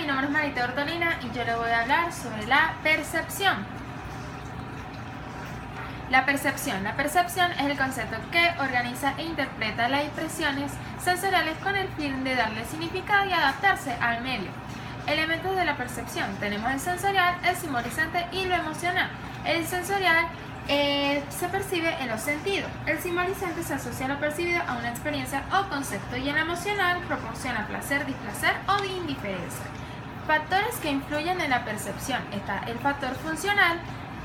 nombre es Marita Ortolina y yo le voy a hablar sobre la percepción. La percepción es el concepto que organiza e interpreta las impresiones sensoriales con el fin de darle significado y adaptarse al medio. Elementos de la percepción: tenemos el sensorial, el simbolizante y lo emocional. El sensorial se percibe en los sentidos. El simbolizante se asocia a lo percibido a una experiencia o concepto, y el emocional proporciona placer, displacer o indiferencia. Factores que influyen en la percepción: está el factor funcional,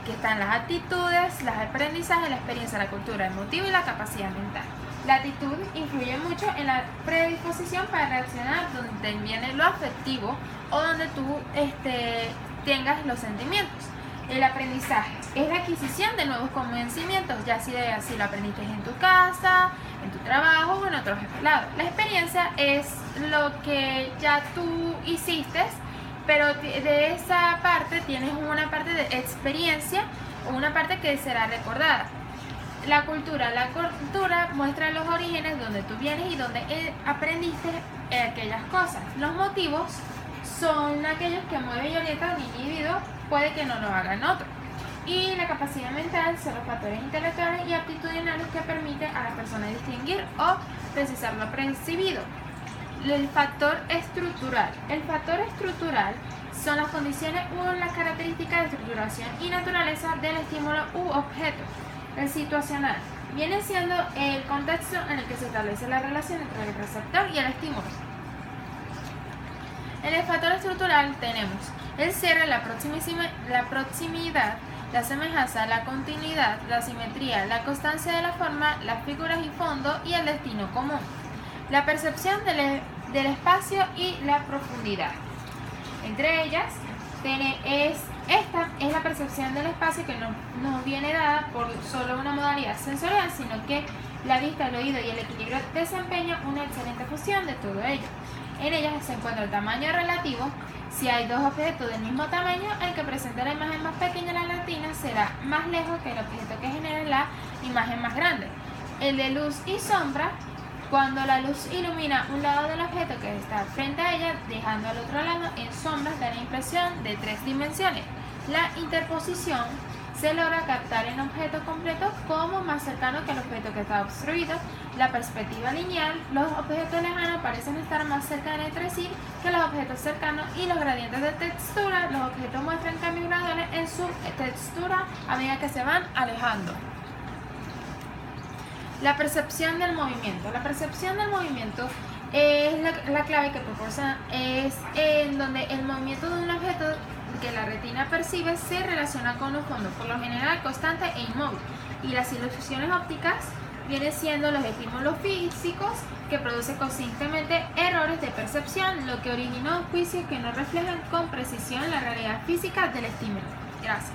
que están las actitudes, los aprendizajes, la experiencia, la cultura, el motivo y la capacidad mental. La actitud influye mucho en la predisposición para reaccionar, donde viene lo afectivo o donde tú tengas los sentimientos. El aprendizaje es la adquisición de nuevos conocimientos, ya sea si lo aprendiste en tu casa, en tu trabajo o en otros lados. La experiencia es lo que ya tú hiciste, pero de esa parte tienes una parte de experiencia o una parte que será recordada. La cultura muestra los orígenes, donde tú vienes y donde aprendiste aquellas cosas. Los motivos son aquellos que mueven y orientan a un individuo, puede que no lo hagan otro. Y la capacidad mental son los factores intelectuales y aptitudinales que permiten a la persona distinguir o precisar lo percibido. El factor estructural. El factor estructural son las condiciones o las características de estructuración y naturaleza del estímulo u objeto. El situacional viene siendo el contexto en el que se establece la relación entre el receptor y el estímulo. En el factor estructural tenemos el cierre, la proximidad, la semejanza, la continuidad, la simetría, la constancia de la forma, las figuras y fondo y el destino común. La percepción del espacio y la profundidad. Entre ellas, esta es la percepción del espacio, que no viene dada por solo una modalidad sensorial, sino que la vista, el oído y el equilibrio desempeñan una excelente función de todo ello. En ellas se encuentra el tamaño relativo. Si hay dos objetos del mismo tamaño, el que presenta la imagen más pequeña, la latina, será más lejos que el objeto que genera la imagen más grande. El de luz y sombra: cuando la luz ilumina un lado del objeto que está frente a ella, dejando al otro lado en sombras, da la impresión de 3 dimensiones. La interposición se logra captar en objeto completo como más cercano que el objeto que está obstruido. La perspectiva lineal: los objetos lejanos parecen estar más cercanos entre sí que los objetos cercanos. Y los gradientes de textura: los objetos muestran cambios graduales en su textura a medida que se van alejando. La percepción del movimiento. La percepción del movimiento es la clave que proporciona, es en donde el movimiento de un objeto que la retina percibe se relaciona con un fondo, por lo general constante e inmóvil. Y las ilusiones ópticas vienen siendo los estímulos físicos que producen constantemente errores de percepción, lo que origina juicios que no reflejan con precisión la realidad física del estímulo. Gracias.